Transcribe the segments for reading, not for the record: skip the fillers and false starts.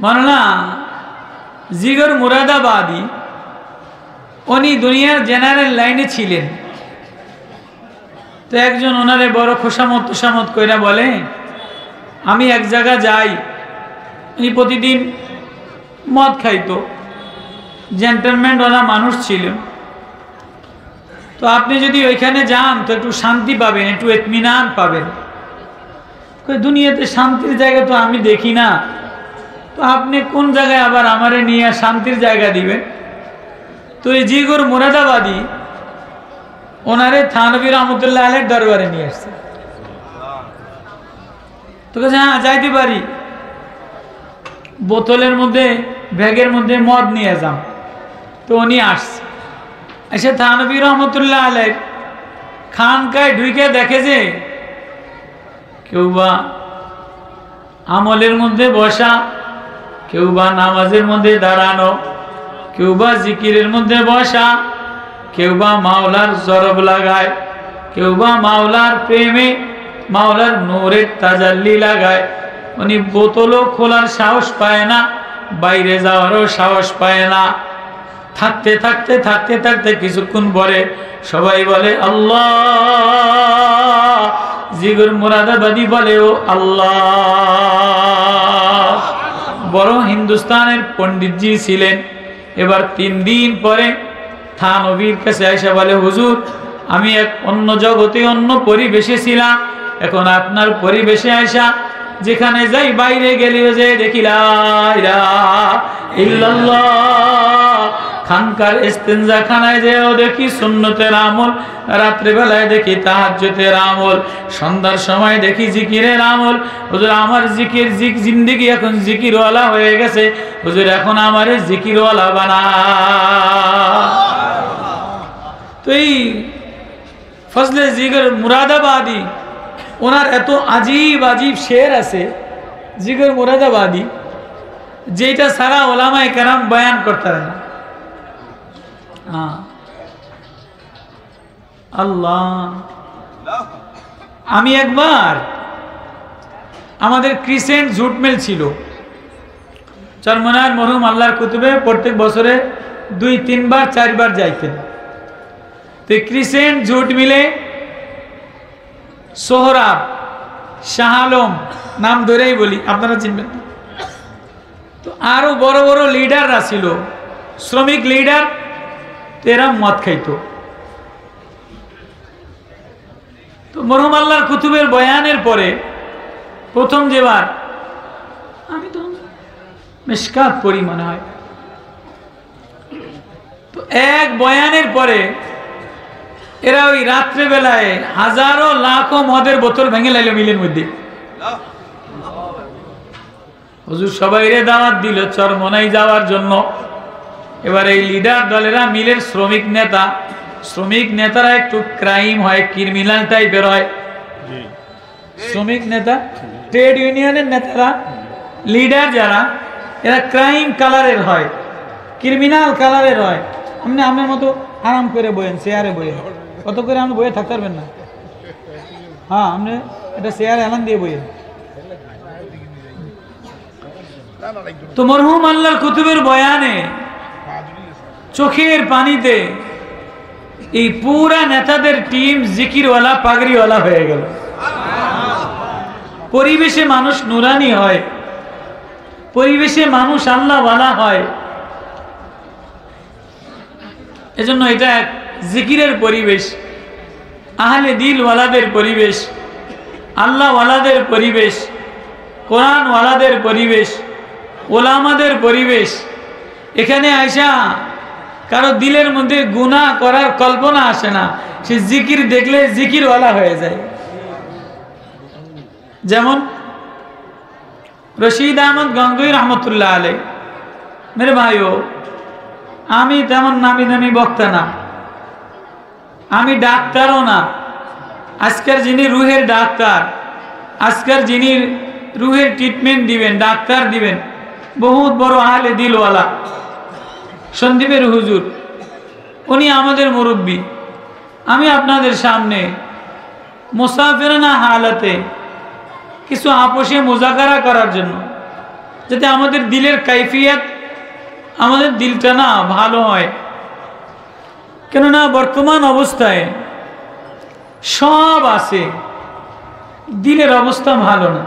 মাওলানা জিগর মুরাদাবাদী উনি দুনিয়ার জেনারেল লাইনে ছিলেন। তো একজন ওনারে বড় খোসামত কইরা বলে, আমি এক জায়গা যাই। উনি প্রতিদিন মদ খাইতো, জেন্টলম্যান ওরা মানুষ ছিলেন। তো আপনি যদি ওইখানে যান তো একটু শান্তি পাবেন, একটু ইতমিনান পাবেন। দুনিয়াতে শান্তির জায়গা তো আমি দেখি না, তো আপনি কোন জায়গায় আবার আমারে নিয়ে শান্তির জায়গা দিবেন? তো এই জিগর মুরাদাবাদী ওনারে থানভী রহমতুল্লাহ আলাইহির দরবারে নিয়ে আসছে। তো কাছে হ্যাঁ যাইতে পারি, বোতলের মধ্যে ব্যাগের মধ্যে মদ নিয়ে যান। তো উনি আসছে, এসে থানভী রহমতুল্লাহ আলাইহির খানকায় ঢুকে দেখে যে কেউ বা আমলের মধ্যে বসা, কেউ বা নামাজের মধ্যে দাঁড়ানো, কেউ বা জিকিরের মধ্যে বসা, কেউ বা মাওলার জরব লাগায়, কেউ বা মাওলার প্রেমে মাওলার নূরের তাজাল্লি লাগায়। উনি বোতলও খোলার সাহস পায় না, বাইরে যাওয়ারও সাহস পায় না। থাকতে থাকতে থাকতে থাকতে কিছুক্ষণ পরে সবাই বলে আল্লাহ। জিগর মুরাদাবাদী বলে ও আল্লাহ। বড় হিন্দুস্তানের পণ্ডিতজি ছিলেন। এবার 3 দিন পরে থানভীর কাছে আয়সা বলে, হুজুর আমি এক অন্য জগতে অন্য পরিবেশে ছিলাম, এখন আপনার পরিবেশে আয়সা যেখানে যাই বাইরে গেলেও যে দেখি লা ইলাহা ইল্লাল্লাহ। খানকার ইস্তেঞ্জা খানায় যেও দেখি সুন্নতের আমল, রাত্রিবেলায় দেখি তাহাজ্জুদের আমল, সন্ধ্যার সময় দেখি জিকিরের আমল। হুজুর আমার জিন্দেগি এখন জিকিরওয়ালা হয়ে গেছে, হুজুর এখন আমারে জিকিরওয়ালা বানা। তো এই ফজলে জিগর মুরাদাবাদী ওনার এত আজীব শের আছে জিগর মুরাদাবাদী, যেটা সারা ওলামায়ে কেরাম বয়ান করতে পারে না। আল্লাহ, আমি একবার আমাদের ক্রিসেন্ট জুট মিল ছিল চরমনার মরহুম আল্লাহর কুতুবে, প্রত্যেক বছরে 2-3 বার 4 বার যাইতেন। তো ক্রিসেন্ট জুট মিলে সোহরাব, শাহ আলম নাম ধরেই বলি, আপনারা চিনবেন। তো আরো বড় বড় লিডাররা ছিল, শ্রমিক লিডার, এরা মদ খাইতো। তো মরহুম আল্লাহর কুতুবের বয়ানের পরে প্রথম যেবার আমি তো মিশকাত পড়ি মনে হয়, তো এক বয়ানের পরে এরা ওই রাত্রে বেলায় হাজারো লাখো মদের বোতল ভেঙে লাইল মিলের মধ্যে। হুজুর সবাই রে দাওয়াত দিল চরমনাই যাওয়ার জন্য। এবার এই লিডার দলেরা মিলের শ্রমিক নেতারা একটু ক্রাইম হয়, ক্রিমিনাল টাইপের হয়। শ্রমিক নেতা, ট্রেড ইউনিয়নের নেতারা, লিডার যারা, এরা ক্রাইম কালারের হয়, ক্রিমিনাল কালারের হয়। আপনি আমার মতো আরাম করে বইয়েন, চেয়ারে বইয়েন, কত করে আপনি বইয়ে থাকতে পারবেন না। হ্যাঁ, আপনি এটা চেয়ারে এলান দিয়ে বইয়েন। তো মরহুম আল্লাহর কুতুবের বয়ানে চোখের পানিতে এই পুরা নেতাদের টিম জিকিরওয়ালা পাগড়িওয়ালা হয়ে গেল। পরিবেশে মানুষ নুরানি হয়, পরিবেশে মানুষ আল্লাহওয়ালা হয়। এজন্য এটা এক জিকিরের পরিবেশ, আহলে দিলওয়ালাদের পরিবেশ, আল্লাহওয়ালাদের পরিবেশ, কোরআনওয়ালাদের পরিবেশ, ওলামাদের পরিবেশ। এখানে আয়সা কারো দিলের মধ্যে গুনাহ করার কল্পনা আসে না, সে জিকির দেখলে জিকিরওয়ালা হয়ে যায়। যেমন রশিদ আহমদ গঙ্গোই রহমতুল্লাহ আলাইহি, মেরে ভাইও, আমি তেমন নামি দামি বক্তা না, আমি ডাক্তারও না। আজকের যিনি রুহের ডাক্তার, আজকের যিনি রুহের ট্রিটমেন্ট দিবেন, ডাক্তার দিবেন, বহুত বড় আহলে দিলওয়ালা সন্দীপের হুজুর, উনি আমাদের মুরব্বী। আমি আপনাদের সামনে মুসাফিরানা হালাতে কিছু আপোষে মুজাকারা করার জন্য যাতে আমাদের দিলের কাইফিয়ত, আমাদের দিলটা না ভালো হয়। কেননা বর্তমান অবস্থায় সব আছে, দিলের অবস্থা ভালো না।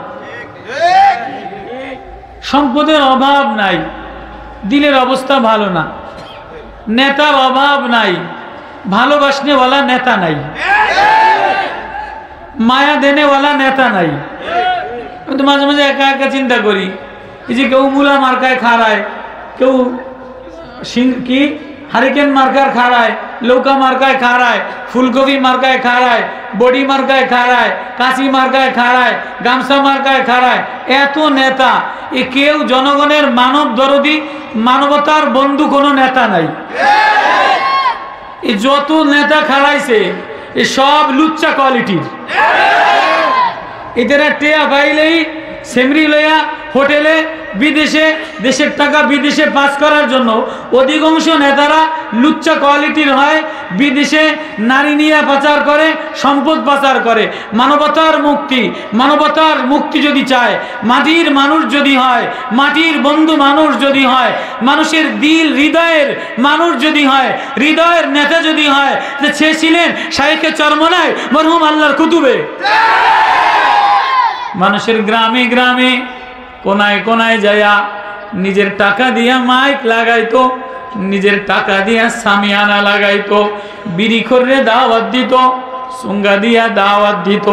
সম্পদের অভাব নাই, দিলের অবস্থা ভালো না। নেতার অভাব নাই, ভালোবাসনেওয়ালা নেতা নাই, মায়া দেনেওয়ালা নেতা নাই। আমি তো মাঝে মাঝে একা একা চিন্তা করি, এই যে কেউ মূলা মার্কায় খাড়ায়, কেউ কি হারিকেন মার্কার খাড়ায়, লৌকা মার্কায় খাড়ায়, ফুলকপি মার্কায় খাড়ায়, বডি মার্কায় খাড়ায়, কাঁচি মার্কায় খাড়ায়, গামছা মার্কায় খাড়ায়, এত নেতা। এ কেউ জনগণের মানব দরদি, মানবতার বন্ধু কোনো নেতা নাই। এ যত নেতা খাড়াইছে এ সব লুচ্চা কোয়ালিটির। এদের টেয়া পাইলেই সেমরি লইয়া হোটেলে বিদেশে, দেশের টাকা বিদেশে পাস করার জন্য অধিকাংশ নেতারা লুচ্চা কোয়ালিটির হয়। বিদেশে নারী নিয়ে পাচার করে, সম্পদ পাচার করে। মানবতার মুক্তি, মানবতার মুক্তি যদি চায়, মাটির মানুষ যদি হয়, মাটির বন্ধু মানুষ যদি হয়, মানুষের দিল হৃদয়ের মানুষ যদি হয়, হৃদয়ের নেতা যদি হয়, সে ছিলেন শাইখে চরমনায় মরহুম আল্লাহর কুতুবে। মানুষের গ্রামে গ্রামে কোনায় কোনায় যায়া নিজের টাকা দিয়া মাইক লাগাইতো, নিজের টাকা দিয়া সামিয়ানা লাগাইতো, বিড়ি খোরে দাওয়াত দিত, সুঙ্গা দিয়া দাওয়াত দিত,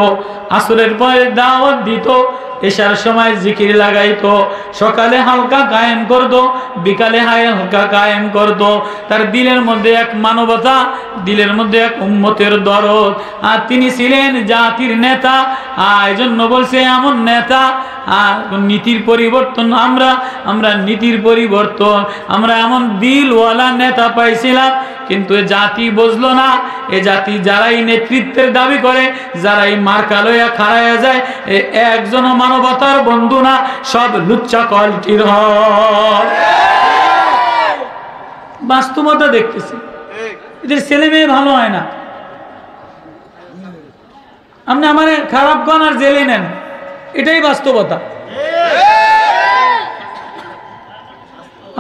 আসরের পরে দাওয়াত দিত, এশার সময় জিকির লাগাইতো, সকালে হালকা কায়েম করতো, বিকালে হালকা কায়েম করতো। তার দিলের মধ্যে এক মানবতা, দিলের মধ্যে এক উম্মতের দরদ। আর তিনি ছিলেন জাতির নেতা। এই জন্য বলছে এমন নেতা। আর নীতির পরিবর্তন, আমরা নীতির পরিবর্তন, আমরা এমন দিলওয়ালা নেতা পাইছিলাম, কিন্তু এ জাতি বুঝলো না। এ জাতি যারাই নেতৃত্বের দাবি করে, যারাই মার্কা লইয়া খাড়াইয়া যায়, একজন মানবতার বন্ধু না, সব লুচ্চা কোয়ালিটির হয়। বাস্তবতা দেখতেছি, এদের ছেলে মেয়ে ভালো হয় না। আপনি আমার খারাপ গান আর জেলে নেন, এটাই বাস্তবতা।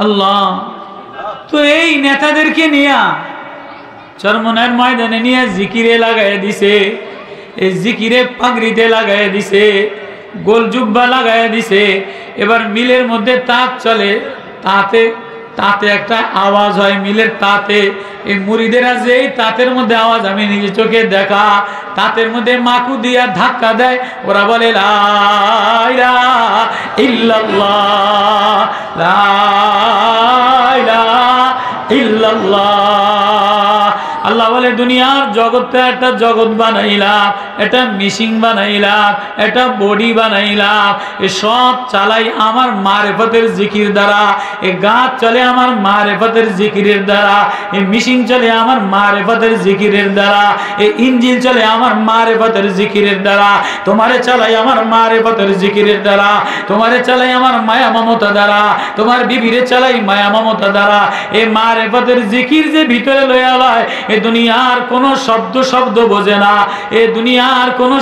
আল্লাহ তো এই নেতাদেরকে নিয়ে চরমনের ময়দানে নিয়ে জিকিরে লাগাই দিছে, এই জিকিরে পাগড়িতে লাগাই দিছে, গোল জুব্বা লাগাই দিছে। এবার মিলের মধ্যে তাঁত চলে, তাতে একটা আওয়াজ হয় মিলের তাতে। এই মুরিদেরা যেই তাঁতের মধ্যে আওয়াজ, আমি নিজে চোখে দেখা, তাঁতের মধ্যে মাকু দিয়া ধাক্কা দেয়, ওরা বলে লা ইলাহা ইল্লাল্লাহ, লা ইলাহা ইল্লাল্লাহ। আল্লাহ বলে দুনিয়ার জগৎটা একটা জগৎ বানাইলাম, এটা মিশিং বানাইলাম, এটা বডি বানাইলাম, এ সব চালাই আমার মারেফতের জিকির দ্বারা। এ গাছ চলে আমার মারেফতের জিকিরের দ্বারা, এ মিশিং চলে আমার মারেফতের জিকিরের দ্বারা, এ ইঞ্জিন চলে আমার মারেফতের জিকিরের দ্বারা। তোমারে চালাই আমার মারেফতের জিকিরের দ্বারা, তোমারে চালাই আমার মায়া মমতা দ্বারা, তোমার বিবিরে চালাই মায়া মমতা দ্বারা। এ মারেফতের জিকির যে ভিতরে লইয়া লয়, এ দুনিয়ার কোনো শব্দ বোঝে না, এ দুনিয়ার কোনো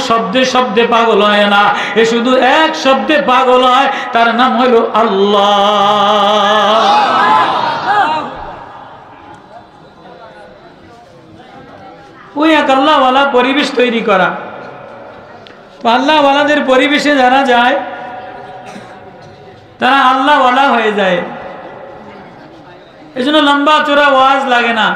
শব্দে পাগল হয় না, এ শুধু এক শব্দে পাগল হয়, তার নাম হলো আল্লাহ। ওই এক আল্লাহওয়ালা পরিবেশ তৈরি করা। আল্লাহওয়ালাদের পরিবেশে যারা যায় তারা আল্লাহওয়ালা হয়ে যায়। এই জন্য লম্বা চোরা ওয়াজ লাগে না।